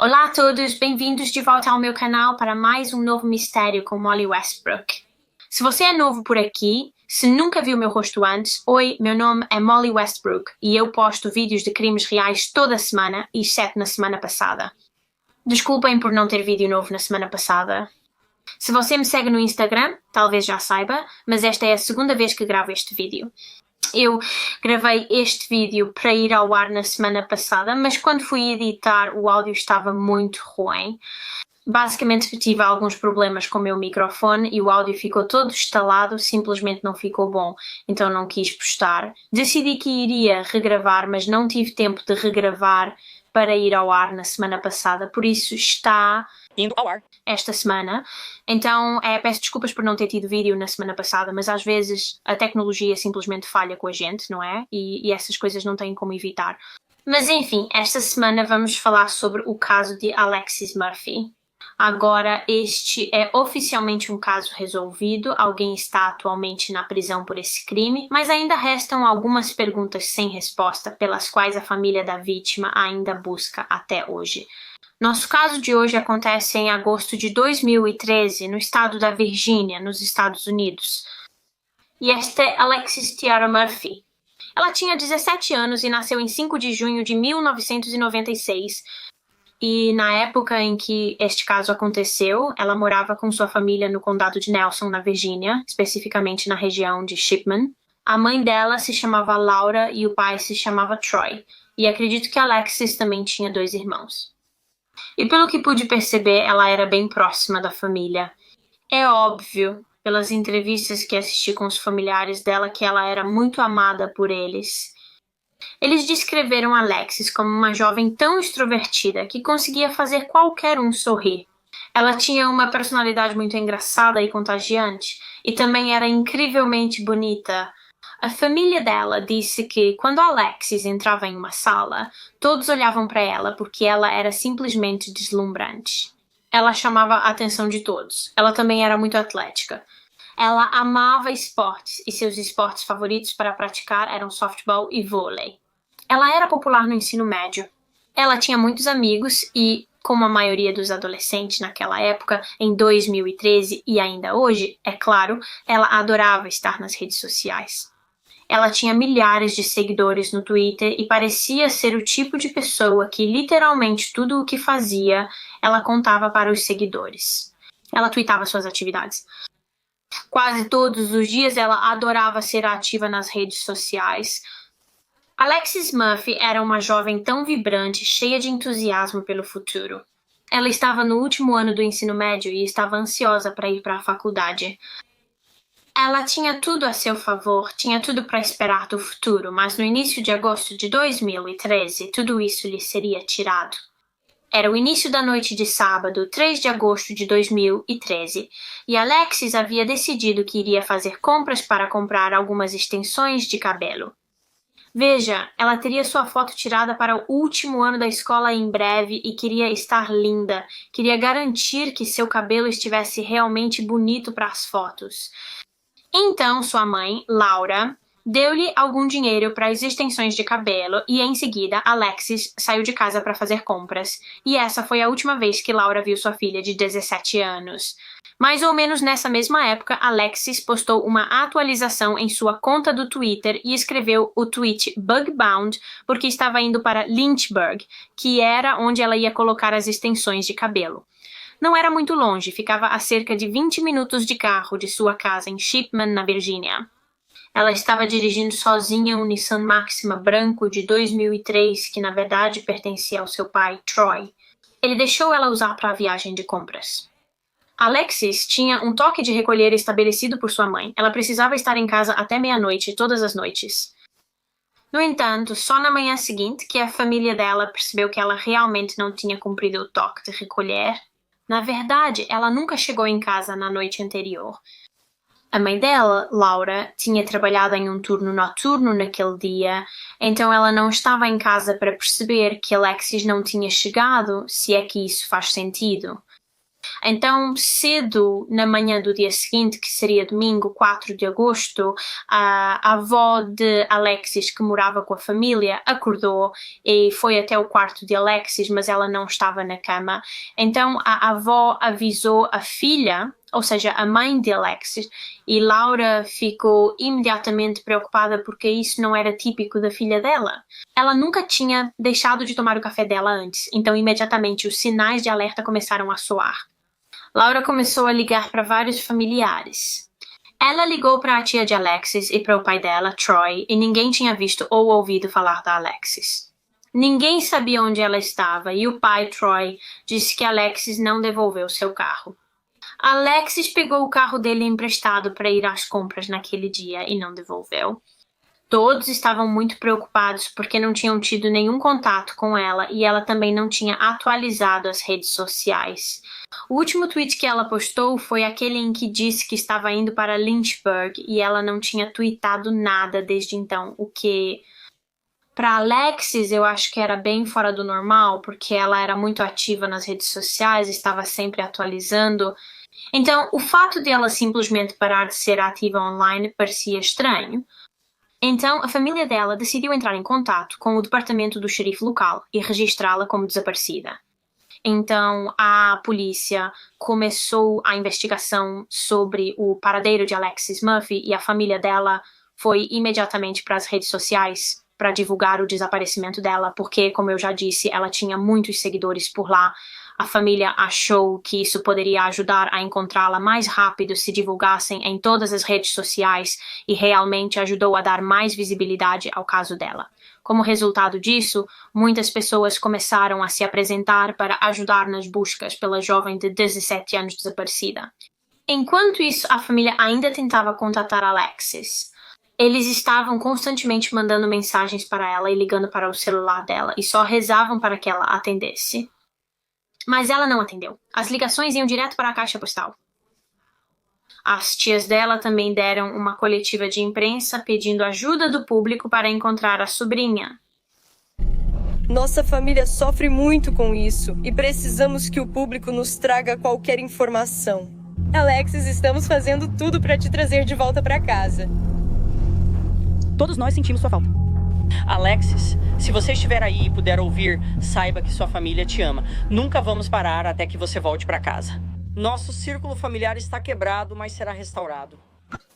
Olá a todos, bem-vindos de volta ao meu canal para mais um novo mistério com Molly Westbrook. Se você é novo por aqui, se nunca viu meu rosto antes, oi, meu nome é Molly Westbrook e eu posto vídeos de crimes reais toda semana, exceto na semana passada. Desculpem por não ter vídeo novo na semana passada. Se você me segue no Instagram, talvez já saiba, mas esta é a segunda vez que gravo este vídeo. Eu gravei este vídeo para ir ao ar na semana passada, mas quando fui editar o áudio estava muito ruim. Basicamente tive alguns problemas com o meu microfone e o áudio ficou todo estalado, simplesmente não ficou bom, então não quis postar. Decidi que iria regravar, mas não tive tempo de regravar para ir ao ar na semana passada, por isso está indo ao ar esta semana. Então, peço desculpas por não ter tido vídeo na semana passada, mas às vezes a tecnologia simplesmente falha com a gente, não é? E essas coisas não têm como evitar. Mas enfim, esta semana vamos falar sobre o caso de Alexis Murphy. Agora, este é oficialmente um caso resolvido, alguém está atualmente na prisão por esse crime, mas ainda restam algumas perguntas sem resposta pelas quais a família da vítima ainda busca até hoje. Nosso caso de hoje acontece em agosto de 2013, no estado da Virgínia, nos Estados Unidos. E esta é Alexis Tiara Murphy. Ela tinha 17 anos e nasceu em 5 de junho de 1996. E na época em que este caso aconteceu, ela morava com sua família no condado de Nelson, na Virgínia, especificamente na região de Shipman. A mãe dela se chamava Laura e o pai se chamava Troy. E acredito que Alexis também tinha 2 irmãos. E pelo que pude perceber, ela era bem próxima da família. É óbvio, pelas entrevistas que assisti com os familiares dela, que ela era muito amada por eles. Eles descreveram Alexis como uma jovem tão extrovertida que conseguia fazer qualquer um sorrir. Ela tinha uma personalidade muito engraçada e contagiante, e também era incrivelmente bonita. A família dela disse que, quando Alexis entrava em uma sala, todos olhavam para ela porque ela era simplesmente deslumbrante. Ela chamava a atenção de todos. Ela também era muito atlética. Ela amava esportes e seus esportes favoritos para praticar eram softball e vôlei. Ela era popular no ensino médio. Ela tinha muitos amigos e, como a maioria dos adolescentes naquela época, em 2013 e ainda hoje, é claro, ela adorava estar nas redes sociais. Ela tinha milhares de seguidores no Twitter e parecia ser o tipo de pessoa que literalmente tudo o que fazia, ela contava para os seguidores. Ela tweetava suas atividades. Quase todos os dias ela adorava ser ativa nas redes sociais. Alexis Murphy era uma jovem tão vibrante, cheia de entusiasmo pelo futuro. Ela estava no último ano do ensino médio e estava ansiosa para ir para a faculdade. Ela tinha tudo a seu favor, tinha tudo para esperar do futuro, mas no início de agosto de 2013, tudo isso lhe seria tirado. Era o início da noite de sábado, 3 de agosto de 2013, e Alexis havia decidido que iria fazer compras para comprar algumas extensões de cabelo. Veja, ela teria sua foto tirada para o último ano da escola em breve e queria estar linda, queria garantir que seu cabelo estivesse realmente bonito para as fotos. Então, sua mãe, Laura, deu-lhe algum dinheiro para as extensões de cabelo e, em seguida, Alexis saiu de casa para fazer compras. E essa foi a última vez que Laura viu sua filha de 17 anos. Mais ou menos nessa mesma época, Alexis postou uma atualização em sua conta do Twitter e escreveu o tweet Bug-Bound porque estava indo para Lynchburg, que era onde ela ia colocar as extensões de cabelo. Não era muito longe, ficava a cerca de 20 minutos de carro de sua casa em Shipman, na Virgínia. Ela estava dirigindo sozinha um Nissan Maxima branco de 2003, que na verdade pertencia ao seu pai, Troy. Ele deixou ela usar para a viagem de compras. Alexis tinha um toque de recolher estabelecido por sua mãe. Ela precisava estar em casa até meia-noite, todas as noites. No entanto, só na manhã seguinte que a família dela percebeu que ela realmente não tinha cumprido o toque de recolher. Na verdade, ela nunca chegou em casa na noite anterior. A mãe dela, Laura, tinha trabalhado em um turno noturno naquele dia, então ela não estava em casa para perceber que Alexis não tinha chegado, se é que isso faz sentido. Então, cedo na manhã do dia seguinte, que seria domingo, 4 de agosto, a avó de Alexis, que morava com a família, acordou e foi até o quarto de Alexis, mas ela não estava na cama. Então, a avó avisou a filha, ou seja, a mãe de Alexis, e Laura ficou imediatamente preocupada porque isso não era típico da filha dela. Ela nunca tinha deixado de tomar o café dela antes, então imediatamente os sinais de alerta começaram a soar. Laura começou a ligar para vários familiares. Ela ligou para a tia de Alexis e para o pai dela, Troy, e ninguém tinha visto ou ouvido falar da Alexis. Ninguém sabia onde ela estava e o pai, Troy, disse que Alexis não devolveu seu carro. Alexis pegou o carro dele emprestado para ir às compras naquele dia e não devolveu. Todos estavam muito preocupados porque não tinham tido nenhum contato com ela e ela também não tinha atualizado as redes sociais. O último tweet que ela postou foi aquele em que disse que estava indo para Lynchburg e ela não tinha tweetado nada desde então, o que para Alexis eu acho que era bem fora do normal, porque ela era muito ativa nas redes sociais, estava sempre atualizando. Então, o fato de ela simplesmente parar de ser ativa online parecia estranho. Então, a família dela decidiu entrar em contato com o departamento do xerife local e registrá-la como desaparecida. Então, a polícia começou a investigação sobre o paradeiro de Alexis Murphy e a família dela foi imediatamente para as redes sociais para divulgar o desaparecimento dela, porque, como eu já disse, ela tinha muitos seguidores por lá. A família achou que isso poderia ajudar a encontrá-la mais rápido se divulgassem em todas as redes sociais e realmente ajudou a dar mais visibilidade ao caso dela. Como resultado disso, muitas pessoas começaram a se apresentar para ajudar nas buscas pela jovem de 17 anos desaparecida. Enquanto isso, a família ainda tentava contatar Alexis. Eles estavam constantemente mandando mensagens para ela e ligando para o celular dela e só rezavam para que ela atendesse. Mas ela não atendeu. As ligações iam direto para a caixa postal. As tias dela também deram uma coletiva de imprensa pedindo ajuda do público para encontrar a sobrinha. Nossa família sofre muito com isso e precisamos que o público nos traga qualquer informação. Alexis, estamos fazendo tudo para te trazer de volta para casa. Todos nós sentimos sua falta. Alexis, se você estiver aí e puder ouvir, saiba que sua família te ama. Nunca vamos parar até que você volte para casa. Nosso círculo familiar está quebrado, mas será restaurado.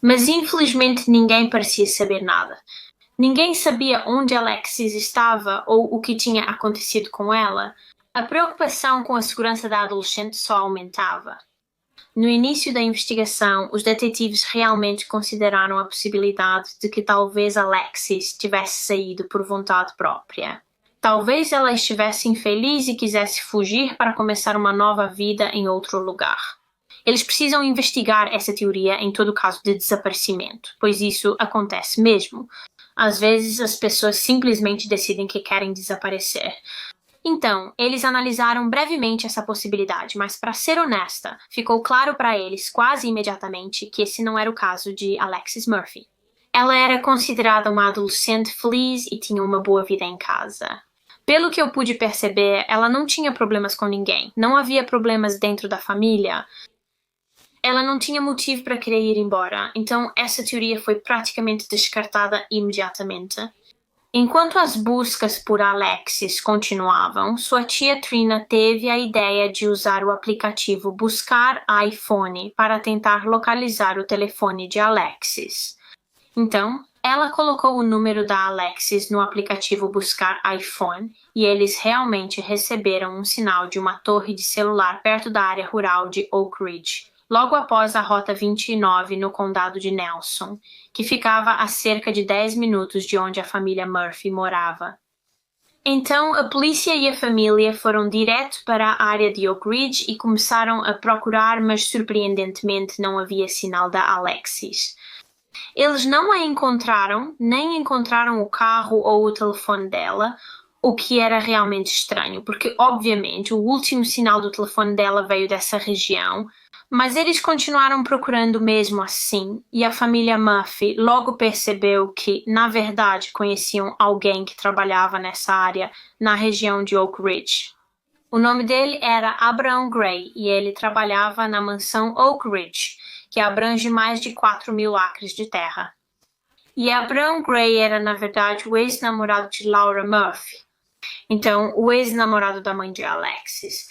Mas infelizmente ninguém parecia saber nada. Ninguém sabia onde Alexis estava ou o que tinha acontecido com ela. A preocupação com a segurança da adolescente só aumentava. No início da investigação, os detetives realmente consideraram a possibilidade de que talvez Alexis tivesse saído por vontade própria. Talvez ela estivesse infeliz e quisesse fugir para começar uma nova vida em outro lugar. Eles precisam investigar essa teoria em todo caso de desaparecimento, pois isso acontece mesmo. Às vezes as pessoas simplesmente decidem que querem desaparecer. Então, eles analisaram brevemente essa possibilidade, mas para ser honesta, ficou claro para eles quase imediatamente que esse não era o caso de Alexis Murphy. Ela era considerada uma adolescente feliz e tinha uma boa vida em casa. Pelo que eu pude perceber, ela não tinha problemas com ninguém, não havia problemas dentro da família. Ela não tinha motivo para querer ir embora, então essa teoria foi praticamente descartada imediatamente. Enquanto as buscas por Alexis continuavam, sua tia Trina teve a ideia de usar o aplicativo Buscar iPhone para tentar localizar o telefone de Alexis. Então, ela colocou o número da Alexis no aplicativo Buscar iPhone e eles realmente receberam um sinal de uma torre de celular perto da área rural de Oak Ridge, logo após a Rota 29 no condado de Nelson, que ficava a cerca de 10 minutos de onde a família Murphy morava. Então, a polícia e a família foram direto para a área de Oak Ridge e começaram a procurar, mas surpreendentemente não havia sinal da Alexis. Eles não a encontraram, nem encontraram o carro ou o telefone dela, o que era realmente estranho, porque obviamente o último sinal do telefone dela veio dessa região, mas eles continuaram procurando mesmo assim, e a família Murphy logo percebeu que, na verdade, conheciam alguém que trabalhava nessa área, na região de Oak Ridge. O nome dele era Abraham Gray e ele trabalhava na mansão Oak Ridge, que abrange mais de 4.000 acres de terra. E Abraham Gray era, na verdade, o ex-namorado de Laura Murphy. Então, o ex-namorado da mãe de Alexis.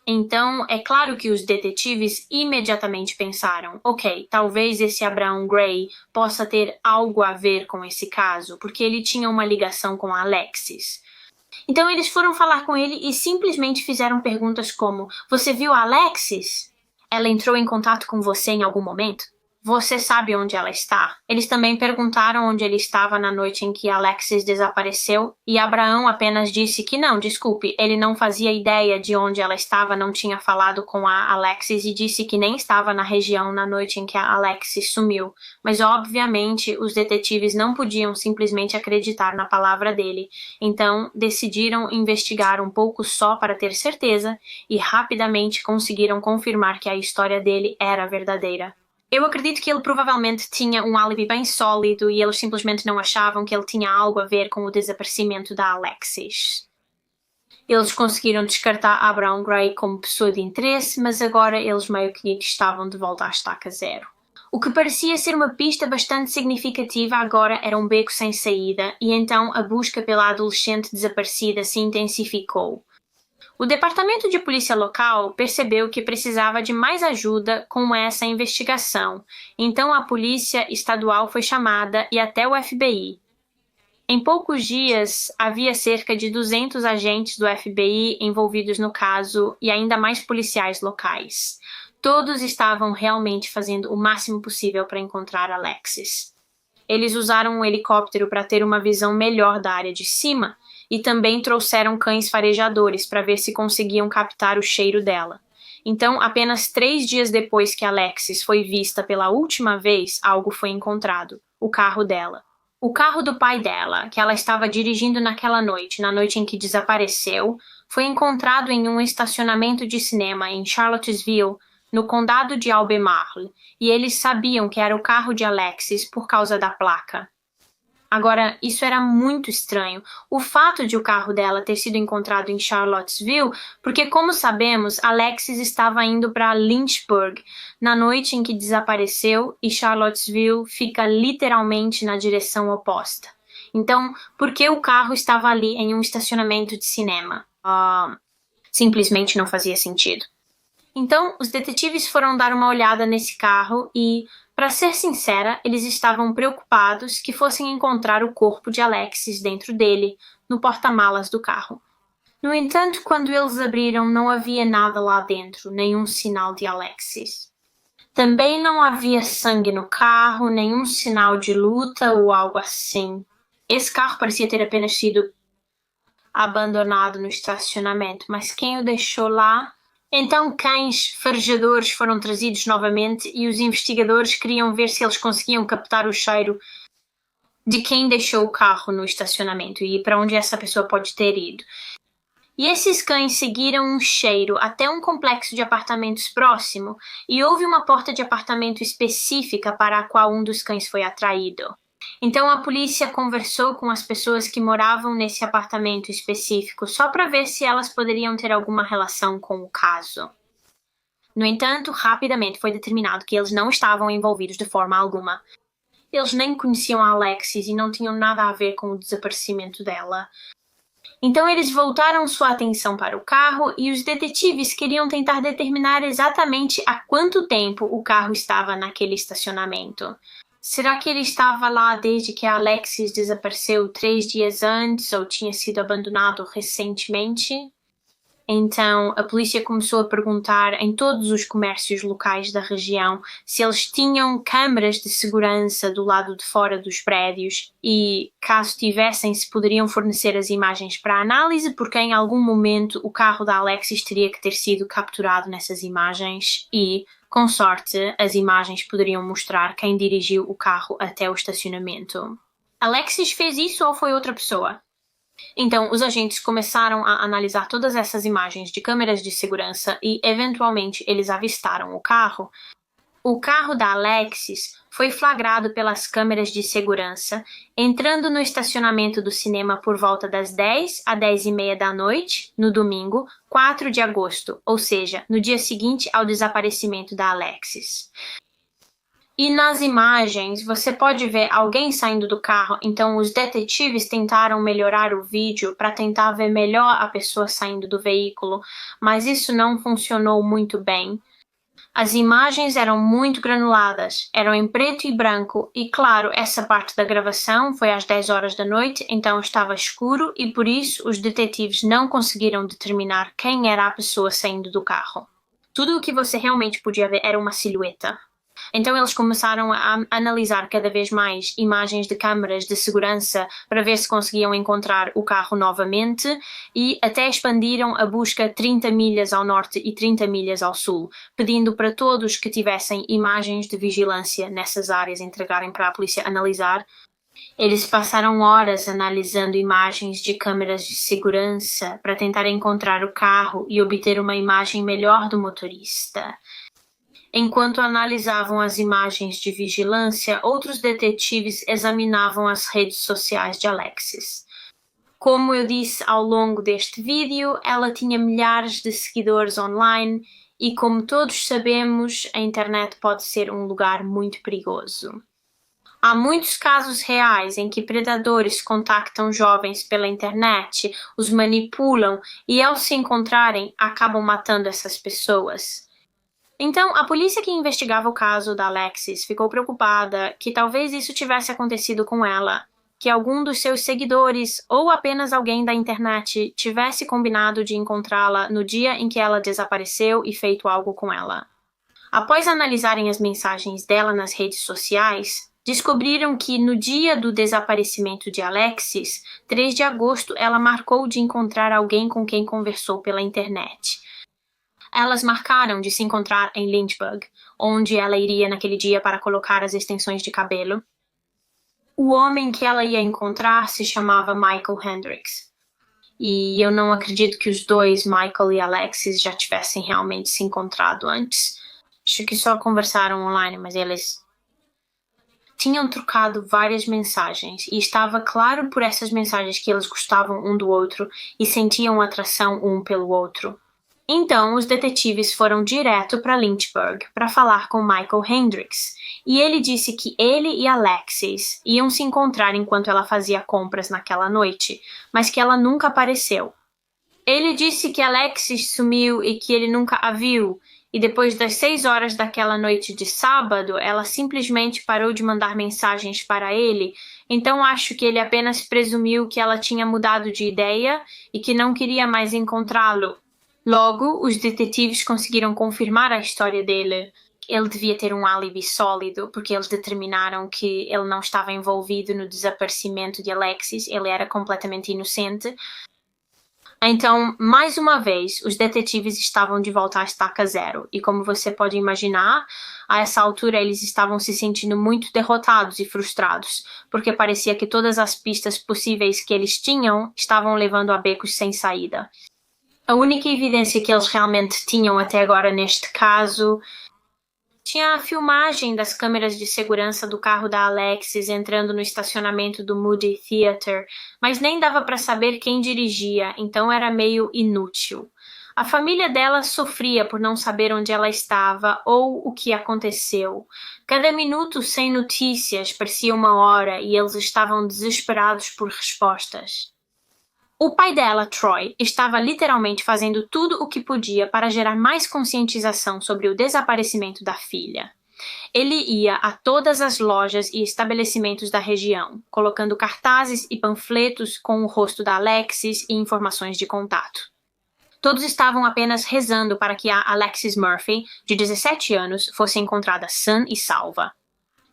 Então, é claro que os detetives imediatamente pensaram, ok, talvez esse Abraham Gray possa ter algo a ver com esse caso, porque ele tinha uma ligação com a Alexis. Então, eles foram falar com ele e simplesmente fizeram perguntas como: você viu a Alexis? Ela entrou em contato com você em algum momento? Você sabe onde ela está? Eles também perguntaram onde ele estava na noite em que Alexis desapareceu e Abraham apenas disse que não, desculpe, ele não fazia ideia de onde ela estava, não tinha falado com a Alexis e disse que nem estava na região na noite em que a Alexis sumiu. Mas obviamente os detetives não podiam simplesmente acreditar na palavra dele, então decidiram investigar um pouco só para ter certeza e rapidamente conseguiram confirmar que a história dele era verdadeira. Eu acredito que ele provavelmente tinha um álibi bem sólido e eles simplesmente não achavam que ele tinha algo a ver com o desaparecimento da Alexis. Eles conseguiram descartar Abraham Gray como pessoa de interesse, mas agora eles meio que estavam de volta à estaca zero. O que parecia ser uma pista bastante significativa agora era um beco sem saída e então a busca pela adolescente desaparecida se intensificou. O departamento de polícia local percebeu que precisava de mais ajuda com essa investigação, então a polícia estadual foi chamada e até o FBI. Em poucos dias, havia cerca de 200 agentes do FBI envolvidos no caso e ainda mais policiais locais. Todos estavam realmente fazendo o máximo possível para encontrar Alexis. Eles usaram um helicóptero para ter uma visão melhor da área de cima e também trouxeram cães farejadores para ver se conseguiam captar o cheiro dela. Então, apenas 3 dias depois que Alexis foi vista pela última vez, algo foi encontrado: o carro dela. O carro do pai dela, que ela estava dirigindo naquela noite, na noite em que desapareceu, foi encontrado em um estacionamento de cinema em Charlottesville, no condado de Albemarle, e eles sabiam que era o carro de Alexis por causa da placa. Agora, isso era muito estranho, o fato de o carro dela ter sido encontrado em Charlottesville, porque, como sabemos, Alexis estava indo para Lynchburg na noite em que desapareceu e Charlottesville fica literalmente na direção oposta. Então, por que o carro estava ali em um estacionamento de cinema? Simplesmente não fazia sentido. Então, os detetives foram dar uma olhada nesse carro e, para ser sincera, eles estavam preocupados que fossem encontrar o corpo de Alexis dentro dele, no porta-malas do carro. No entanto, quando eles abriram, não havia nada lá dentro, nenhum sinal de Alexis. Também não havia sangue no carro, nenhum sinal de luta ou algo assim. Esse carro parecia ter apenas sido abandonado no estacionamento, mas quem o deixou lá? Então cães farejadores foram trazidos novamente e os investigadores queriam ver se eles conseguiam captar o cheiro de quem deixou o carro no estacionamento e para onde essa pessoa pode ter ido. E esses cães seguiram um cheiro até um complexo de apartamentos próximo e houve uma porta de apartamento específica para a qual um dos cães foi atraído. Então a polícia conversou com as pessoas que moravam nesse apartamento específico só para ver se elas poderiam ter alguma relação com o caso. No entanto, rapidamente foi determinado que eles não estavam envolvidos de forma alguma. Eles nem conheciam a Alexis e não tinham nada a ver com o desaparecimento dela. Então eles voltaram sua atenção para o carro e os detetives queriam tentar determinar exatamente há quanto tempo o carro estava naquele estacionamento. Será que ele estava lá desde que a Alexis desapareceu 3 dias antes ou tinha sido abandonado recentemente? Então, a polícia começou a perguntar em todos os comércios locais da região se eles tinham câmaras de segurança do lado de fora dos prédios e, caso tivessem, se poderiam fornecer as imagens para análise, porque em algum momento o carro da Alexis teria que ter sido capturado nessas imagens e, com sorte, as imagens poderiam mostrar quem dirigiu o carro até o estacionamento. Alexis fez isso ou foi outra pessoa? Então, os agentes começaram a analisar todas essas imagens de câmeras de segurança e, eventualmente, eles avistaram o carro. O carro da Alexis foi flagrado pelas câmeras de segurança, entrando no estacionamento do cinema por volta das 10 a 10h30 da noite, no domingo, 4 de agosto, ou seja, no dia seguinte ao desaparecimento da Alexis. E nas imagens, você pode ver alguém saindo do carro, então os detetives tentaram melhorar o vídeo para tentar ver melhor a pessoa saindo do veículo, mas isso não funcionou muito bem. As imagens eram muito granuladas, eram em preto e branco e, claro, essa parte da gravação foi às 10 horas da noite, então estava escuro e por isso os detetives não conseguiram determinar quem era a pessoa saindo do carro. Tudo o que você realmente podia ver era uma silhueta. Então eles começaram a analisar cada vez mais imagens de câmaras de segurança para ver se conseguiam encontrar o carro novamente e até expandiram a busca 30 milhas ao norte e 30 milhas ao sul, pedindo para todos que tivessem imagens de vigilância nessas áreas entregarem para a polícia analisar. Eles passaram horas analisando imagens de câmeras de segurança para tentar encontrar o carro e obter uma imagem melhor do motorista. Enquanto analisavam as imagens de vigilância, outros detetives examinavam as redes sociais de Alexis. Como eu disse ao longo deste vídeo, ela tinha milhares de seguidores online e, como todos sabemos, a internet pode ser um lugar muito perigoso. Há muitos casos reais em que predadores contactam jovens pela internet, os manipulam e, ao se encontrarem, acabam matando essas pessoas. Então, a polícia que investigava o caso da Alexis ficou preocupada que talvez isso tivesse acontecido com ela, que algum dos seus seguidores ou apenas alguém da internet tivesse combinado de encontrá-la no dia em que ela desapareceu e feito algo com ela. Após analisarem as mensagens dela nas redes sociais, descobriram que no dia do desaparecimento de Alexis, 3 de agosto, ela marcou de encontrar alguém com quem conversou pela internet. Elas marcaram de se encontrar em Lynchburg, onde ela iria naquele dia para colocar as extensões de cabelo. O homem que ela ia encontrar se chamava Michael Hendricks. E eu não acredito que os dois, Michael e Alexis, já tivessem realmente se encontrado antes. Acho que só conversaram online, mas eles tinham trocado várias mensagens e estava claro por essas mensagens que eles gostavam um do outro e sentiam atração um pelo outro. Então, os detetives foram direto para Lynchburg para falar com Michael Hendricks, e ele disse que ele e Alexis iam se encontrar enquanto ela fazia compras naquela noite, mas que ela nunca apareceu. Ele disse que Alexis sumiu e que ele nunca a viu, e depois das 6 horas daquela noite de sábado, ela simplesmente parou de mandar mensagens para ele, então acho que ele apenas presumiu que ela tinha mudado de ideia e que não queria mais encontrá-lo. Logo, os detetives conseguiram confirmar a história dele. Ele devia ter um álibi sólido, porque eles determinaram que ele não estava envolvido no desaparecimento de Alexis, ele era completamente inocente. Então, mais uma vez, os detetives estavam de volta à estaca zero, e como você pode imaginar, a essa altura eles estavam se sentindo muito derrotados e frustrados, porque parecia que todas as pistas possíveis que eles tinham estavam levando a becos sem saída. A única evidência que eles realmente tinham até agora neste caso tinha a filmagem das câmeras de segurança do carro da Alexis entrando no estacionamento do Moody Theatre, mas nem dava para saber quem dirigia, então era meio inútil. A família dela sofria por não saber onde ela estava ou o que aconteceu. Cada minuto sem notícias parecia uma hora e eles estavam desesperados por respostas. O pai dela, Troy, estava literalmente fazendo tudo o que podia para gerar mais conscientização sobre o desaparecimento da filha. Ele ia a todas as lojas e estabelecimentos da região, colocando cartazes e panfletos com o rosto da Alexis e informações de contato. Todos estavam apenas rezando para que a Alexis Murphy, de 17 anos, fosse encontrada sã e salva.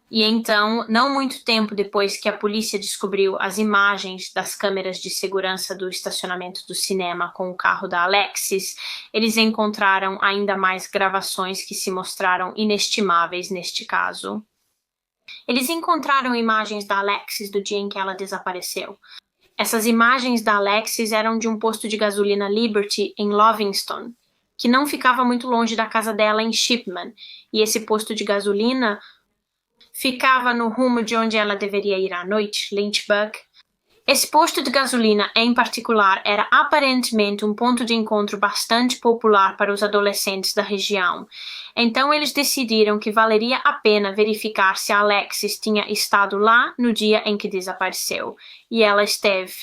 E então, não muito tempo depois que a polícia descobriu as imagens das câmeras de segurança do estacionamento do cinema com o carro da Alexis, eles encontraram ainda mais gravações que se mostraram inestimáveis neste caso. Eles encontraram imagens da Alexis do dia em que ela desapareceu. Essas imagens da Alexis eram de um posto de gasolina Liberty em Lovingston. que não ficava muito longe da casa dela em Shipman, e esse posto de gasolina ficava no rumo de onde ela deveria ir à noite, Lynchburg. Esse posto de gasolina, em particular, era aparentemente um ponto de encontro bastante popular para os adolescentes da região. Então eles decidiram que valeria a pena verificar se a Alexis tinha estado lá no dia em que desapareceu. E ela esteve.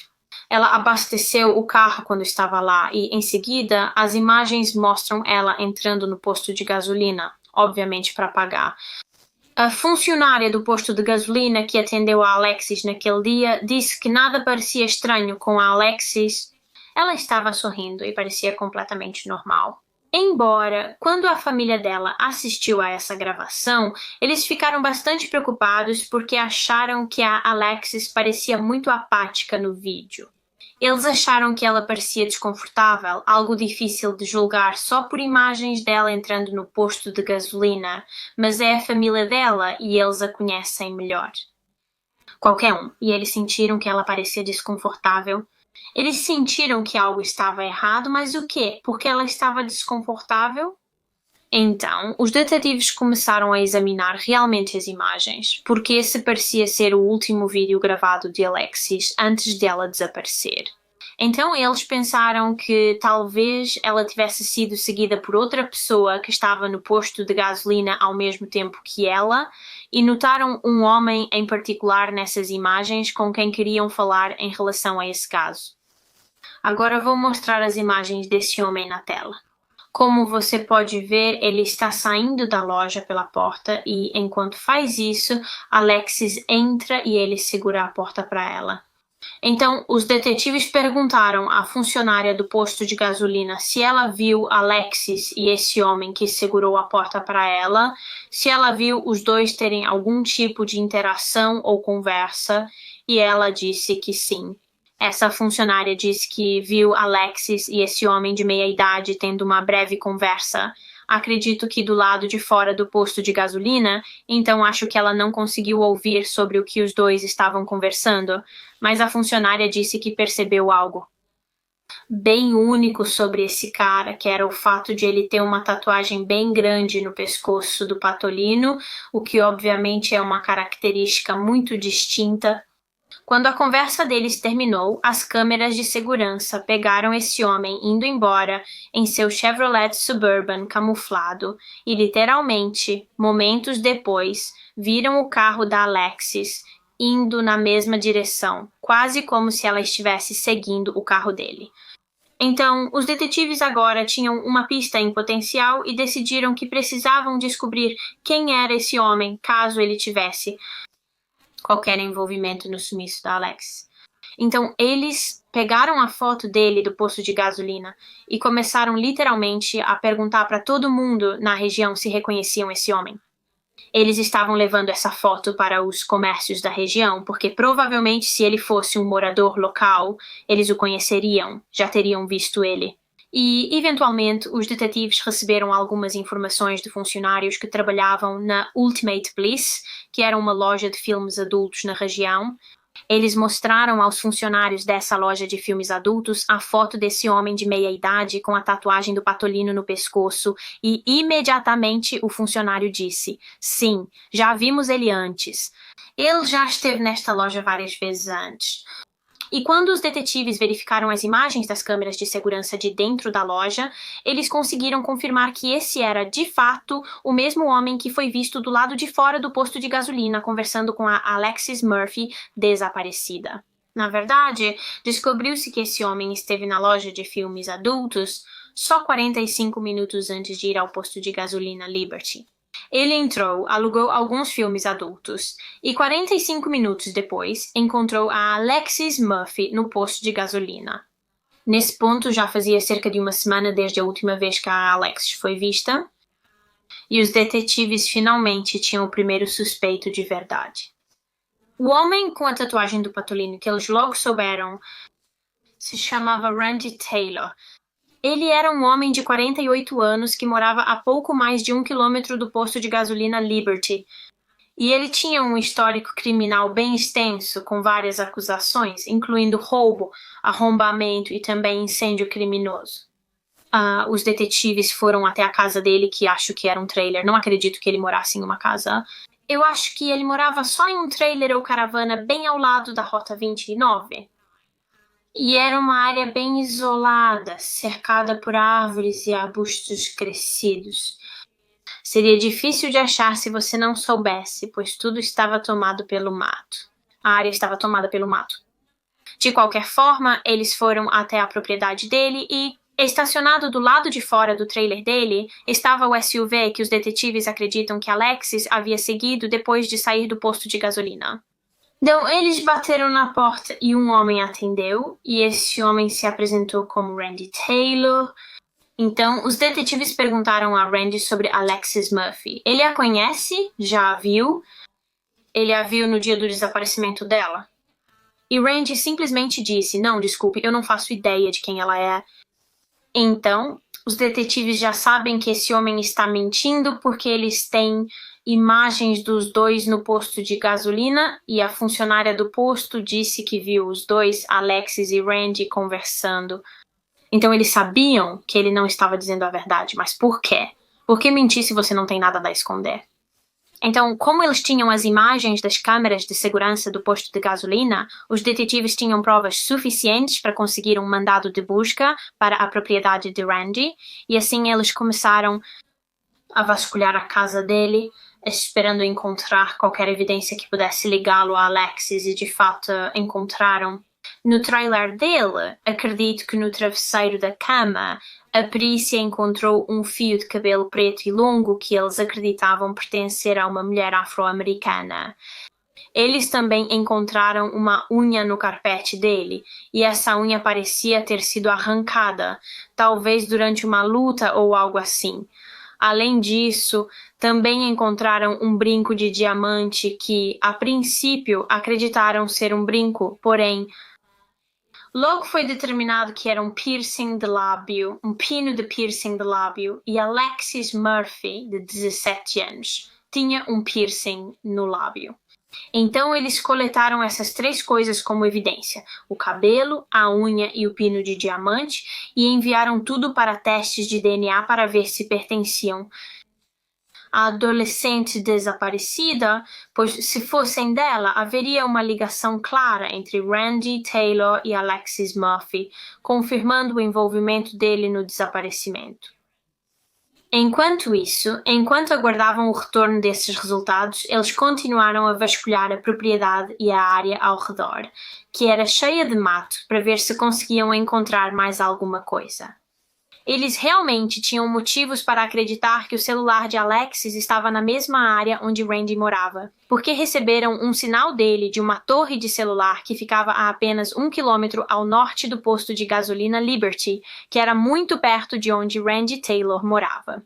Ela abasteceu o carro quando estava lá e, em seguida, as imagens mostram ela entrando no posto de gasolina, obviamente para pagar. A funcionária do posto de gasolina que atendeu a Alexis naquele dia disse que nada parecia estranho com a Alexis. Ela estava sorrindo e parecia completamente normal. Embora, quando a família dela assistiu a essa gravação, eles ficaram bastante preocupados porque acharam que a Alexis parecia muito apática no vídeo. Eles acharam que ela parecia desconfortável, algo difícil de julgar só por imagens dela entrando no posto de gasolina, mas é a família dela e eles a conhecem melhor. Qualquer um, e eles sentiram que ela parecia desconfortável. Eles sentiram que algo estava errado, mas o quê? Porque ela estava desconfortável? Então, os detetives começaram a examinar realmente as imagens, porque esse parecia ser o último vídeo gravado de Alexis antes dela desaparecer. Então, eles pensaram que talvez ela tivesse sido seguida por outra pessoa que estava no posto de gasolina ao mesmo tempo que ela, e notaram um homem em particular nessas imagens com quem queriam falar em relação a esse caso. Agora vou mostrar as imagens desse homem na tela. Como você pode ver, ele está saindo da loja pela porta e, enquanto faz isso, Alexis entra e ele segura a porta para ela. Então, os detetives perguntaram à funcionária do posto de gasolina se ela viu Alexis e esse homem que segurou a porta para ela, se ela viu os dois terem algum tipo de interação ou conversa, e ela disse que sim. Essa funcionária disse que viu Alexis e esse homem de meia-idade tendo uma breve conversa. Acredito que do lado de fora do posto de gasolina, então acho que ela não conseguiu ouvir sobre o que os dois estavam conversando, mas a funcionária disse que percebeu algo bem único sobre esse cara, que era o fato de ele ter uma tatuagem bem grande no pescoço do Patolino, o que obviamente é uma característica muito distinta. Quando a conversa deles terminou, as câmeras de segurança pegaram esse homem indo embora em seu Chevrolet Suburban camuflado e, literalmente, momentos depois, viram o carro da Alexis indo na mesma direção, quase como se ela estivesse seguindo o carro dele. Então, os detetives agora tinham uma pista em potencial e decidiram que precisavam descobrir quem era esse homem, caso ele tivesse qualquer envolvimento no sumiço da Alexis. Então, eles pegaram a foto dele do posto de gasolina e começaram literalmente a perguntar para todo mundo na região se reconheciam esse homem. Eles estavam levando essa foto para os comércios da região, porque provavelmente se ele fosse um morador local, eles o conheceriam, já teriam visto ele. E, eventualmente, os detetives receberam algumas informações de funcionários que trabalhavam na Ultimate Bliss, que era uma loja de filmes adultos na região. Eles mostraram aos funcionários dessa loja de filmes adultos a foto desse homem de meia-idade com a tatuagem do Patolino no pescoço e, imediatamente, o funcionário disse: sim, já vimos ele antes. Ele já esteve nesta loja várias vezes antes. E quando os detetives verificaram as imagens das câmeras de segurança de dentro da loja, eles conseguiram confirmar que esse era, de fato, o mesmo homem que foi visto do lado de fora do posto de gasolina conversando com a Alexis Murphy desaparecida. Na verdade, descobriu-se que esse homem esteve na loja de filmes adultos só 45 minutos antes de ir ao posto de gasolina Liberty. Ele entrou, alugou alguns filmes adultos e 45 minutos depois encontrou a Alexis Murphy no posto de gasolina. Nesse ponto já fazia cerca de uma semana desde a última vez que a Alexis foi vista e os detetives finalmente tinham o primeiro suspeito de verdade. O homem com a tatuagem do Patolino que eles logo souberam se chamava Randy Taylor. Ele era um homem de 48 anos que morava a pouco mais de 1 quilômetro do posto de gasolina Liberty. E ele tinha um histórico criminal bem extenso, com várias acusações, incluindo roubo, arrombamento e também incêndio criminoso. os detetives foram até a casa dele, que acho que era um trailer. Não acredito que ele morasse em uma casa. Eu acho que ele morava só em um trailer ou caravana bem ao lado da Rota 29. E era uma área bem isolada, cercada por árvores e arbustos crescidos. Seria difícil de achar se você não soubesse, pois tudo estava tomado pelo mato. A área estava tomada pelo mato. De qualquer forma, eles foram até a propriedade dele e, estacionado do lado de fora do trailer dele, estava o SUV que os detetives acreditam que Alexis havia seguido depois de sair do posto de gasolina. Então, eles bateram na porta e um homem atendeu, e esse homem se apresentou como Randy Taylor. Então, os detetives perguntaram a Randy sobre Alexis Murphy. Ele a conhece? Já a viu? Ele a viu no dia do desaparecimento dela? E Randy simplesmente disse, não, desculpe, eu não faço ideia de quem ela é. Então, os detetives já sabem que esse homem está mentindo porque eles têm imagens dos dois no posto de gasolina e a funcionária do posto disse que viu os dois, Alexis e Randy, conversando. Então eles sabiam que ele não estava dizendo a verdade, mas por quê? Por que mentir se você não tem nada a esconder? Então, como eles tinham as imagens das câmeras de segurança do posto de gasolina, os detetives tinham provas suficientes para conseguir um mandado de busca para a propriedade de Randy, e assim eles começaram a vasculhar a casa dele, esperando encontrar qualquer evidência que pudesse ligá-lo a Alexis, e de fato encontraram. No trailer dele, acredito que no travesseiro da cama, a perícia encontrou um fio de cabelo preto e longo que eles acreditavam pertencer a uma mulher afro-americana. Eles também encontraram uma unha no carpete dele, e essa unha parecia ter sido arrancada, talvez durante uma luta ou algo assim. Além disso, também encontraram um brinco de diamante que, a princípio, acreditaram ser um brinco, porém, logo foi determinado que era um piercing de lábio, um pino de piercing de lábio, e Alexis Murphy, de 17 anos, tinha um piercing no lábio. Então eles coletaram essas três coisas como evidência, o cabelo, a unha e o pino de diamante, e enviaram tudo para testes de DNA para ver se pertenciam à adolescente desaparecida, pois se fossem dela, haveria uma ligação clara entre Randy Taylor e Alexis Murphy, confirmando o envolvimento dele no desaparecimento. Enquanto isso, enquanto aguardavam o retorno desses resultados, eles continuaram a vasculhar a propriedade e a área ao redor, que era cheia de mato, para ver se conseguiam encontrar mais alguma coisa. Eles realmente tinham motivos para acreditar que o celular de Alexis estava na mesma área onde Randy morava, porque receberam um sinal dele de uma torre de celular que ficava a apenas 1 quilômetro ao norte do posto de gasolina Liberty, que era muito perto de onde Randy Taylor morava.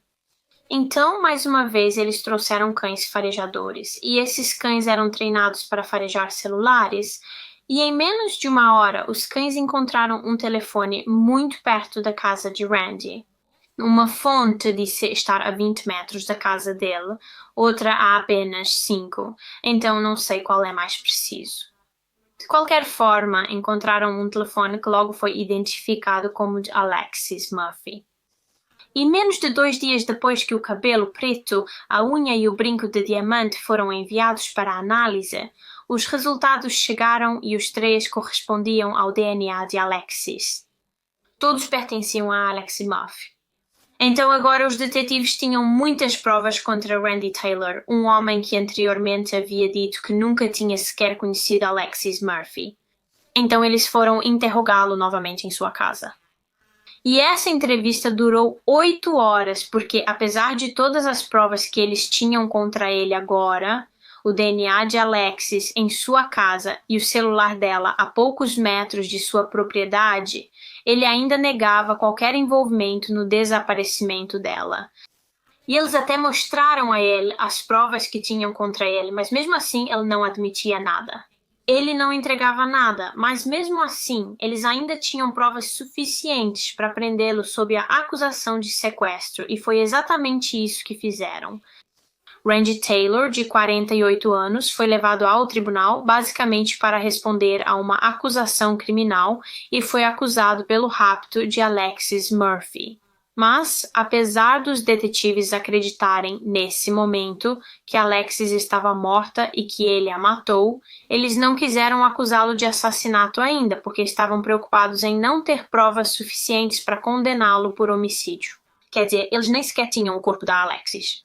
Então, mais uma vez, eles trouxeram cães farejadores, e esses cães eram treinados para farejar celulares, e em menos de uma hora, os cães encontraram um telefone muito perto da casa de Randy. Uma fonte disse estar a 20 metros da casa dele, outra a apenas 5, então não sei qual é mais preciso. De qualquer forma, encontraram um telefone que logo foi identificado como de Alexis Murphy. E menos de 2 dias depois que o cabelo preto, a unha e o brinco de diamante foram enviados para a análise, os resultados chegaram e os 3 correspondiam ao DNA de Alexis. Todos pertenciam a Alexis Murphy. Então agora os detetives tinham muitas provas contra Randy Taylor, um homem que anteriormente havia dito que nunca tinha sequer conhecido Alexis Murphy. Então eles foram interrogá-lo novamente em sua casa. E essa entrevista durou 8 horas, porque apesar de todas as provas que eles tinham contra ele agora, o DNA de Alexis em sua casa e o celular dela a poucos metros de sua propriedade, ele ainda negava qualquer envolvimento no desaparecimento dela. E eles até mostraram a ele as provas que tinham contra ele, mas mesmo assim ele não admitia nada. Ele não entregava nada, mas mesmo assim, eles ainda tinham provas suficientes para prendê-lo sob a acusação de sequestro, e foi exatamente isso que fizeram. Randy Taylor, de 48 anos, foi levado ao tribunal basicamente para responder a uma acusação criminal e foi acusado pelo rapto de Alexis Murphy. Mas, apesar dos detetives acreditarem, nesse momento, que Alexis estava morta e que ele a matou, eles não quiseram acusá-lo de assassinato ainda, porque estavam preocupados em não ter provas suficientes para condená-lo por homicídio. Quer dizer, eles nem sequer tinham o corpo da Alexis.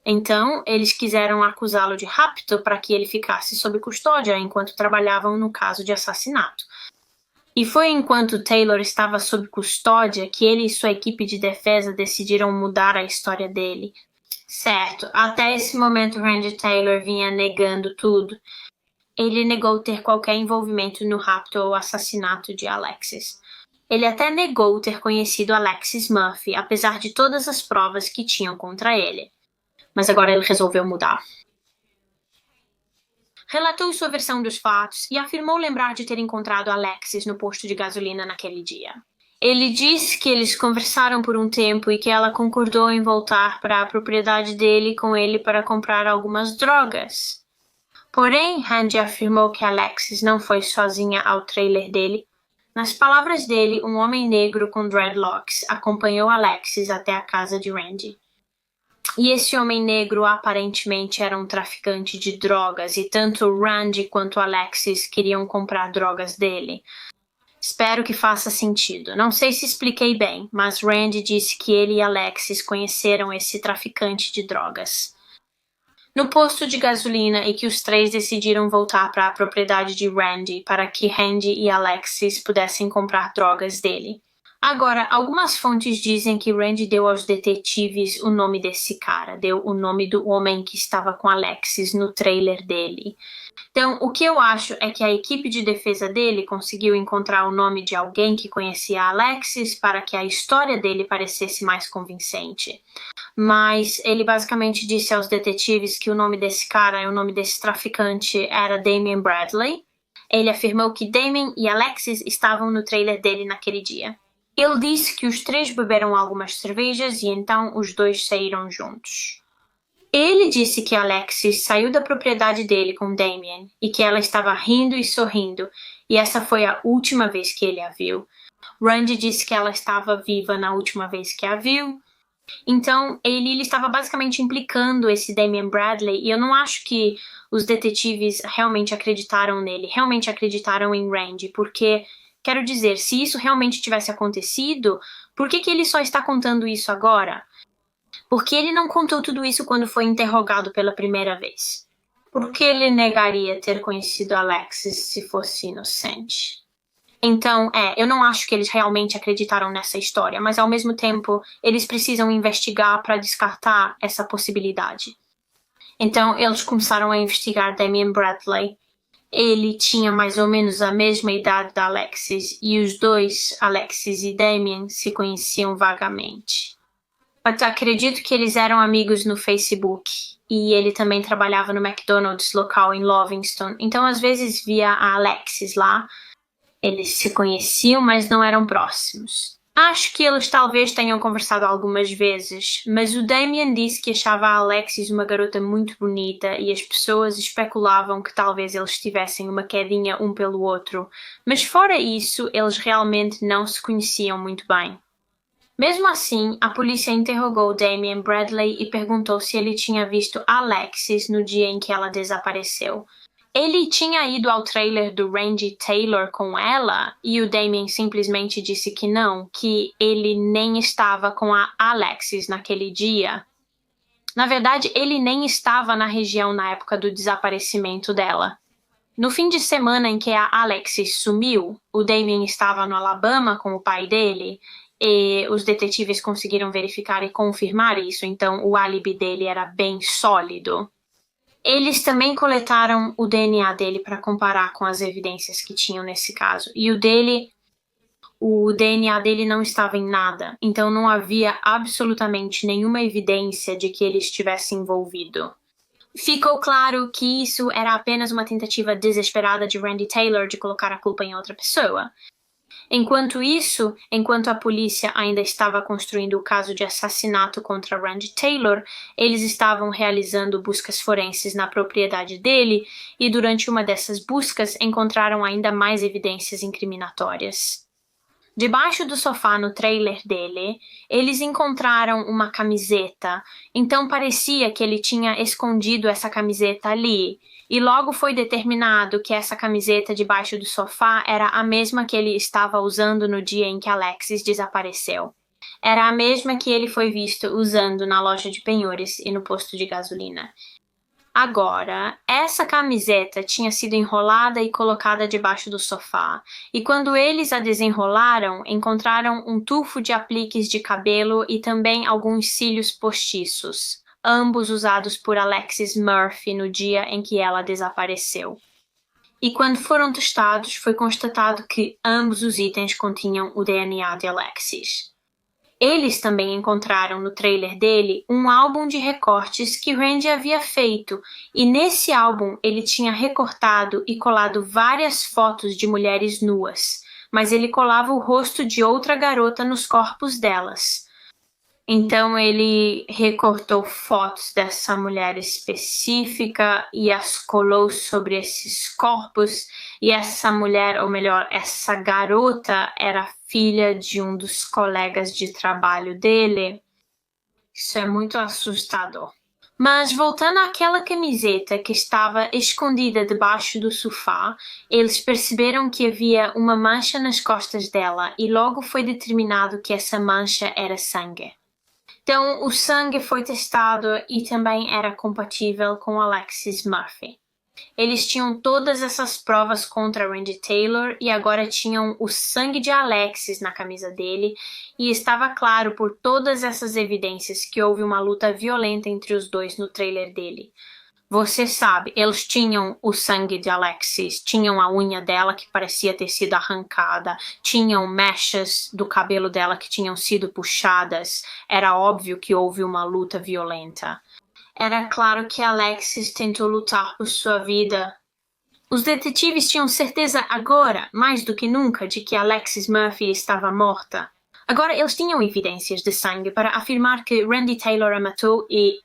Então, eles quiseram acusá-lo de rapto para que ele ficasse sob custódia enquanto trabalhavam no caso de assassinato. E foi enquanto Taylor estava sob custódia que ele e sua equipe de defesa decidiram mudar a história dele. Certo, até esse momento Randy Taylor vinha negando tudo. Ele negou ter qualquer envolvimento no rapto ou assassinato de Alexis. Ele até negou ter conhecido Alexis Murphy, apesar de todas as provas que tinham contra ele. Mas agora ele resolveu mudar. Relatou sua versão dos fatos e afirmou lembrar de ter encontrado Alexis no posto de gasolina naquele dia. Ele disse que eles conversaram por um tempo e que ela concordou em voltar para a propriedade dele com ele para comprar algumas drogas. Porém, Randy afirmou que Alexis não foi sozinha ao trailer dele. Nas palavras dele, um homem negro com dreadlocks acompanhou Alexis até a casa de Randy. E esse homem negro aparentemente era um traficante de drogas e tanto Randy quanto Alexis queriam comprar drogas dele. Espero que faça sentido. Não sei se expliquei bem, mas Randy disse que ele e Alexis conheceram esse traficante de drogas no posto de gasolina e que os três decidiram voltar para a propriedade de Randy para que Randy e Alexis pudessem comprar drogas dele. Agora, algumas fontes dizem que Randy deu aos detetives o nome desse cara, deu o nome do homem que estava com Alexis no trailer dele. Então, o que eu acho é que a equipe de defesa dele conseguiu encontrar o nome de alguém que conhecia Alexis para que a história dele parecesse mais convincente. Mas ele basicamente disse aos detetives que o nome desse cara e o nome desse traficante era Damien Bradley. Ele afirmou que Damien e Alexis estavam no trailer dele naquele dia. Ele disse que os três beberam algumas cervejas e então os dois saíram juntos. Ele disse que Alexis saiu da propriedade dele com Damien e que ela estava rindo e sorrindo, e essa foi a última vez que ele a viu. Randy disse que ela estava viva na última vez que a viu. Então, ele estava basicamente implicando esse Damien Bradley, e eu não acho que os detetives realmente acreditaram nele, realmente acreditaram em Randy, porque, quero dizer, se isso realmente tivesse acontecido, por que ele só está contando isso agora? Por que ele não contou tudo isso quando foi interrogado pela primeira vez? Por que ele negaria ter conhecido Alexis se fosse inocente? Então, eu não acho que eles realmente acreditaram nessa história, mas ao mesmo tempo, eles precisam investigar para descartar essa possibilidade. Então, eles começaram a investigar Damien Bradley. Ele tinha mais ou menos a mesma idade da Alexis, e os dois, Alexis e Damien, se conheciam vagamente. Eu acredito que eles eram amigos no Facebook, e ele também trabalhava no McDonald's local em Lovingston, então às vezes via a Alexis lá. Eles se conheciam, mas não eram próximos. Acho que eles talvez tenham conversado algumas vezes, mas o Damien disse que achava a Alexis uma garota muito bonita e as pessoas especulavam que talvez eles tivessem uma quedinha um pelo outro, mas fora isso, eles realmente não se conheciam muito bem. Mesmo assim, a polícia interrogou Damien Bradley e perguntou se ele tinha visto Alexis no dia em que ela desapareceu. Ele tinha ido ao trailer do Randy Taylor com ela e o Damien simplesmente disse que não, que ele nem estava com a Alexis naquele dia. Na verdade, ele nem estava na região na época do desaparecimento dela. No fim de semana em que a Alexis sumiu, o Damien estava no Alabama com o pai dele e os detetives conseguiram verificar e confirmar isso, então o álibi dele era bem sólido. Eles também coletaram o DNA dele para comparar com as evidências que tinham nesse caso. E o DNA dele não estava em nada, então não havia absolutamente nenhuma evidência de que ele estivesse envolvido. Ficou claro que isso era apenas uma tentativa desesperada de Randy Taylor de colocar a culpa em outra pessoa. Enquanto a polícia ainda estava construindo o caso de assassinato contra Randy Taylor, eles estavam realizando buscas forenses na propriedade dele e durante uma dessas buscas encontraram ainda mais evidências incriminatórias. Debaixo do sofá no trailer dele, eles encontraram uma camiseta, então parecia que ele tinha escondido essa camiseta ali, e logo foi determinado que essa camiseta debaixo do sofá era a mesma que ele estava usando no dia em que Alexis desapareceu. Era a mesma que ele foi visto usando na loja de penhores e no posto de gasolina. Agora, essa camiseta tinha sido enrolada e colocada debaixo do sofá, e quando eles a desenrolaram, encontraram um tufo de apliques de cabelo e também alguns cílios postiços, ambos usados por Alexis Murphy no dia em que ela desapareceu. E quando foram testados, foi constatado que ambos os itens continham o DNA de Alexis. Eles também encontraram no trailer dele um álbum de recortes que Randy havia feito, e nesse álbum ele tinha recortado e colado várias fotos de mulheres nuas, mas ele colava o rosto de outra garota nos corpos delas. Então ele recortou fotos dessa mulher específica e as colou sobre esses corpos, e essa mulher, ou melhor, essa garota era filha de um dos colegas de trabalho dele. Isso é muito assustador. Mas voltando àquela camiseta que estava escondida debaixo do sofá, eles perceberam que havia uma mancha nas costas dela e logo foi determinado que essa mancha era sangue. Então, o sangue foi testado e também era compatível com Alexis Murphy. Eles tinham todas essas provas contra Randy Taylor e agora tinham o sangue de Alexis na camisa dele, e estava claro por todas essas evidências que houve uma luta violenta entre os dois no trailer dele. Você sabe, eles tinham o sangue de Alexis, tinham a unha dela que parecia ter sido arrancada, tinham mechas do cabelo dela que tinham sido puxadas. Era óbvio que houve uma luta violenta. Era claro que Alexis tentou lutar por sua vida. Os detetives tinham certeza agora, mais do que nunca, de que Alexis Murphy estava morta. Agora eles tinham evidências de sangue para afirmar que Randy Taylor a matou e,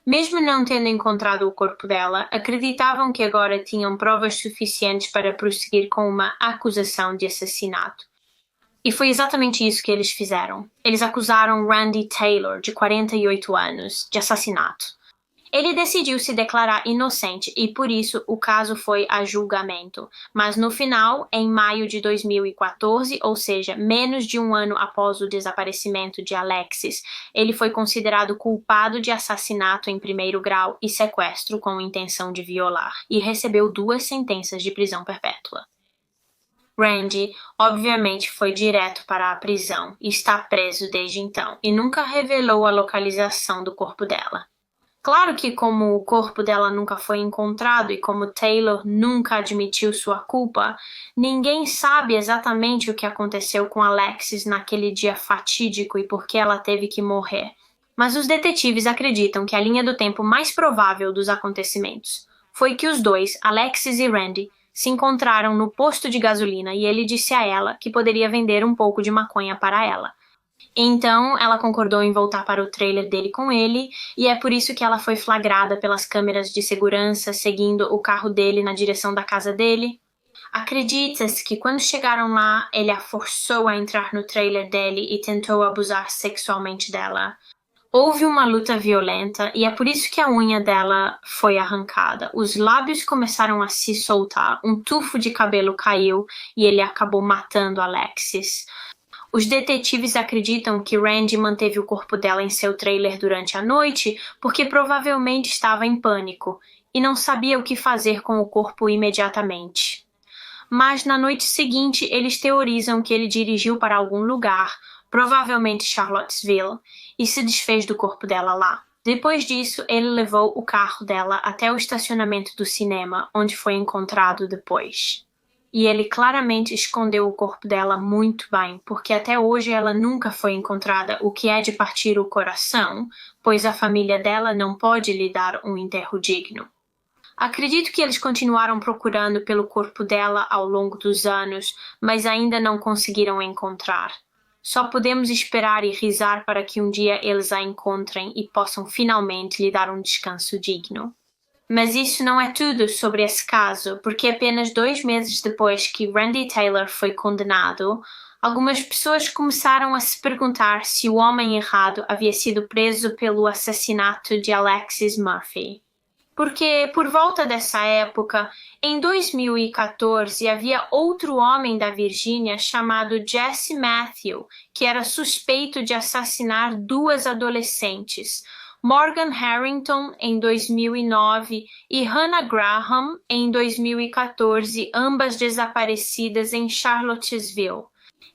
mesmo não tendo encontrado o corpo dela, acreditavam que agora tinham provas suficientes para prosseguir com uma acusação de assassinato. E foi exatamente isso que eles fizeram. Eles acusaram Randy Taylor, de 48 anos, de assassinato. Ele decidiu se declarar inocente e, por isso, o caso foi a julgamento. Mas no final, em maio de 2014, ou seja, menos de um ano após o desaparecimento de Alexis, ele foi considerado culpado de assassinato em primeiro grau e sequestro com intenção de violar, e recebeu 2 sentenças de prisão perpétua. Randy, obviamente, foi direto para a prisão e está preso desde então, e nunca revelou a localização do corpo dela. Claro que como o corpo dela nunca foi encontrado e como Taylor nunca admitiu sua culpa, ninguém sabe exatamente o que aconteceu com Alexis naquele dia fatídico e por que ela teve que morrer. Mas os detetives acreditam que a linha do tempo mais provável dos acontecimentos foi que os dois, Alexis e Randy, se encontraram no posto de gasolina e ele disse a ela que poderia vender um pouco de maconha para ela. Então, ela concordou em voltar para o trailer dele com ele, e é por isso que ela foi flagrada pelas câmeras de segurança seguindo o carro dele na direção da casa dele. Acredita-se que quando chegaram lá, ele a forçou a entrar no trailer dele e tentou abusar sexualmente dela. Houve uma luta violenta e é por isso que a unha dela foi arrancada. Os lábios começaram a se soltar, um tufo de cabelo caiu e ele acabou matando Alexis. Os detetives acreditam que Randy manteve o corpo dela em seu trailer durante a noite porque provavelmente estava em pânico e não sabia o que fazer com o corpo imediatamente. Mas na noite seguinte eles teorizam que ele dirigiu para algum lugar, provavelmente Charlottesville, e se desfez do corpo dela lá. Depois disso, ele levou o carro dela até o estacionamento do cinema, onde foi encontrado depois. E ele claramente escondeu o corpo dela muito bem, porque até hoje ela nunca foi encontrada, o que é de partir o coração, pois a família dela não pode lhe dar um enterro digno. Acredito que eles continuaram procurando pelo corpo dela ao longo dos anos, mas ainda não conseguiram encontrar. Só podemos esperar e rezar para que um dia eles a encontrem e possam finalmente lhe dar um descanso digno. Mas isso não é tudo sobre esse caso, porque apenas 2 meses depois que Randy Taylor foi condenado, algumas pessoas começaram a se perguntar se o homem errado havia sido preso pelo assassinato de Alexis Murphy. Porque, por volta dessa época, em 2014, havia outro homem da Virgínia chamado Jesse Matthew, que era suspeito de assassinar 2 adolescentes, Morgan Harrington, em 2009, e Hannah Graham, em 2014, ambas desaparecidas em Charlottesville.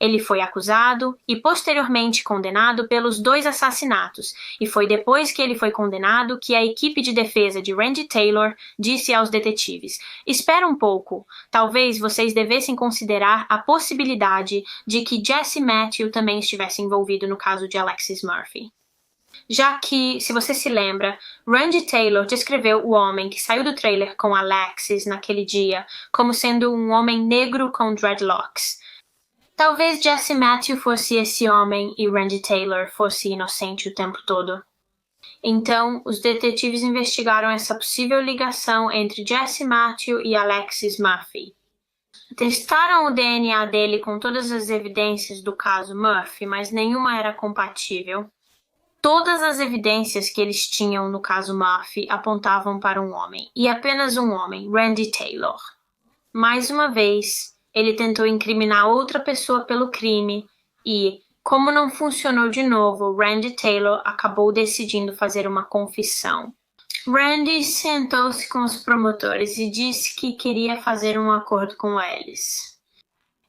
Ele foi acusado e posteriormente condenado pelos 2 assassinatos, e foi depois que ele foi condenado que a equipe de defesa de Randy Taylor disse aos detetives: "Espera um pouco, talvez vocês devessem considerar a possibilidade de que Jesse Matthew também estivesse envolvido no caso de Alexis Murphy." Já que, se você se lembra, Randy Taylor descreveu o homem que saiu do trailer com Alexis naquele dia como sendo um homem negro com dreadlocks. Talvez Jesse Matthew fosse esse homem e Randy Taylor fosse inocente o tempo todo. Então, os detetives investigaram essa possível ligação entre Jesse Matthew e Alexis Murphy. Testaram o DNA dele com todas as evidências do caso Murphy, mas nenhuma era compatível. Todas as evidências que eles tinham no caso Murphy apontavam para um homem, e apenas um homem, Randy Taylor. Mais uma vez, ele tentou incriminar outra pessoa pelo crime e, como não funcionou de novo, Randy Taylor acabou decidindo fazer uma confissão. Randy sentou-se com os promotores e disse que queria fazer um acordo com eles.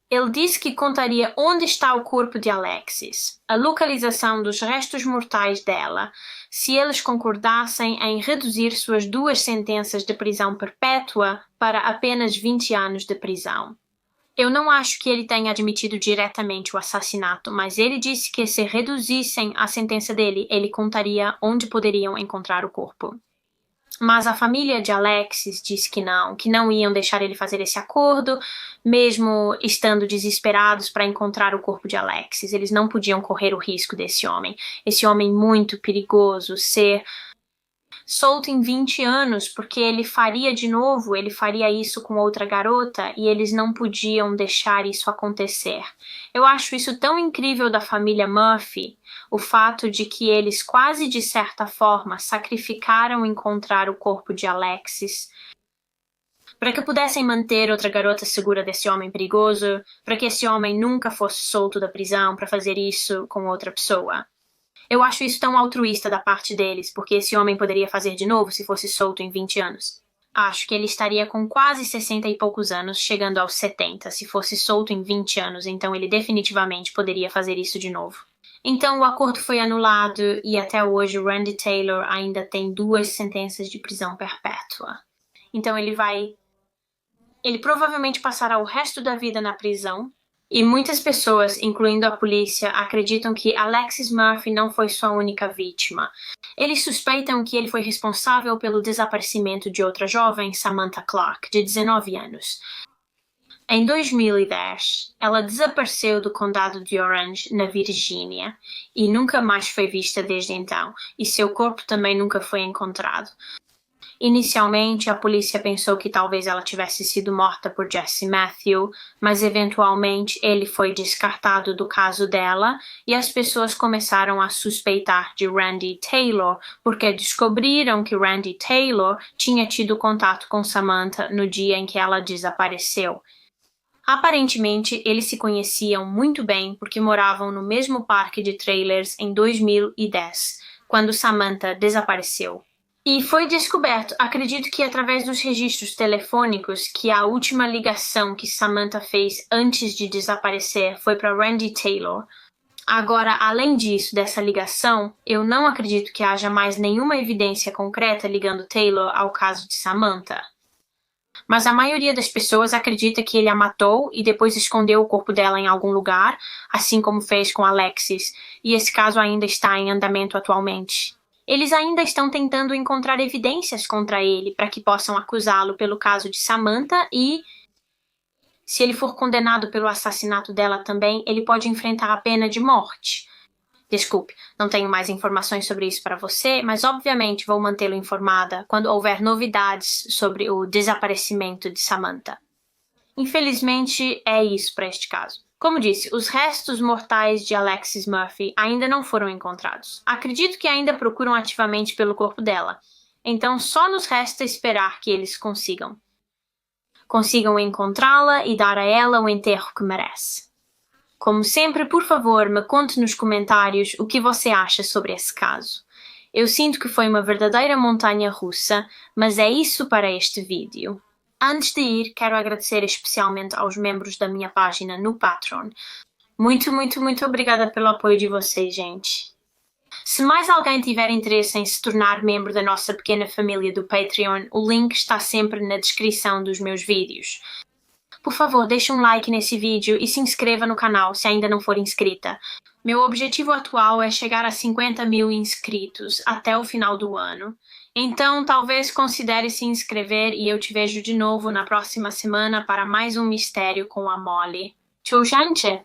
Ele disse que contaria onde está o corpo de Alexis, a localização dos restos mortais dela, se eles concordassem em reduzir suas 2 sentenças de prisão perpétua para apenas 20 anos de prisão. Eu não acho que ele tenha admitido diretamente o assassinato, mas ele disse que se reduzissem a sentença dele, ele contaria onde poderiam encontrar o corpo. Mas a família de Alexis disse que não iam deixar ele fazer esse acordo, mesmo estando desesperados para encontrar o corpo de Alexis. Eles não podiam correr o risco desse homem. Esse homem muito perigoso ser solto em 20 anos, porque ele faria isso com outra garota e eles não podiam deixar isso acontecer. Eu acho isso tão incrível da família Murphy, o fato de que eles quase de certa forma sacrificaram encontrar o corpo de Alexis para que pudessem manter outra garota segura desse homem perigoso, para que esse homem nunca fosse solto da prisão para fazer isso com outra pessoa. Eu acho isso tão altruísta da parte deles, porque esse homem poderia fazer de novo se fosse solto em 20 anos. Acho que ele estaria com quase 60 e poucos anos, chegando aos 70, se fosse solto em 20 anos, então ele definitivamente poderia fazer isso de novo. Então o acordo foi anulado e até hoje Randy Taylor ainda tem 2 sentenças de prisão perpétua. Então ele provavelmente passará o resto da vida na prisão. E muitas pessoas, incluindo a polícia, acreditam que Alexis Murphy não foi sua única vítima. Eles suspeitam que ele foi responsável pelo desaparecimento de outra jovem, Samantha Clark, de 19 anos. Em 2010, ela desapareceu do condado de Orange, na Virgínia, e nunca mais foi vista desde então, e seu corpo também nunca foi encontrado. Inicialmente, a polícia pensou que talvez ela tivesse sido morta por Jesse Matthew, mas eventualmente ele foi descartado do caso dela e as pessoas começaram a suspeitar de Randy Taylor porque descobriram que Randy Taylor tinha tido contato com Samantha no dia em que ela desapareceu. Aparentemente, eles se conheciam muito bem porque moravam no mesmo parque de trailers em 2010, quando Samantha desapareceu. E foi descoberto, acredito que através dos registros telefônicos, que a última ligação que Samantha fez antes de desaparecer foi para Randy Taylor. Agora, além disso, dessa ligação, eu não acredito que haja mais nenhuma evidência concreta ligando Taylor ao caso de Samantha. Mas a maioria das pessoas acredita que ele a matou e depois escondeu o corpo dela em algum lugar, assim como fez com Alexis, e esse caso ainda está em andamento atualmente. Eles ainda estão tentando encontrar evidências contra ele para que possam acusá-lo pelo caso de Samantha e, se ele for condenado pelo assassinato dela também, ele pode enfrentar a pena de morte. Desculpe, não tenho mais informações sobre isso para você, mas obviamente vou mantê-lo informada quando houver novidades sobre o desaparecimento de Samantha. Infelizmente, é isso para este caso. Como disse, os restos mortais de Alexis Murphy ainda não foram encontrados. Acredito que ainda procuram ativamente pelo corpo dela. Então só nos resta esperar que eles consigam encontrá-la e dar a ela o enterro que merece. Como sempre, por favor, me conte nos comentários o que você acha sobre esse caso. Eu sinto que foi uma verdadeira montanha-russa, mas é isso para este vídeo. Antes de ir, quero agradecer especialmente aos membros da minha página no Patreon. Muito, muito, muito obrigada pelo apoio de vocês, gente. Se mais alguém tiver interesse em se tornar membro da nossa pequena família do Patreon, o link está sempre na descrição dos meus vídeos. Por favor, deixe um like nesse vídeo e se inscreva no canal se ainda não for inscrita. Meu objetivo atual é chegar a 50 mil inscritos até o final do ano. Então, talvez considere se inscrever e eu te vejo de novo na próxima semana para mais um mistério com a Molly. Tchau, gente!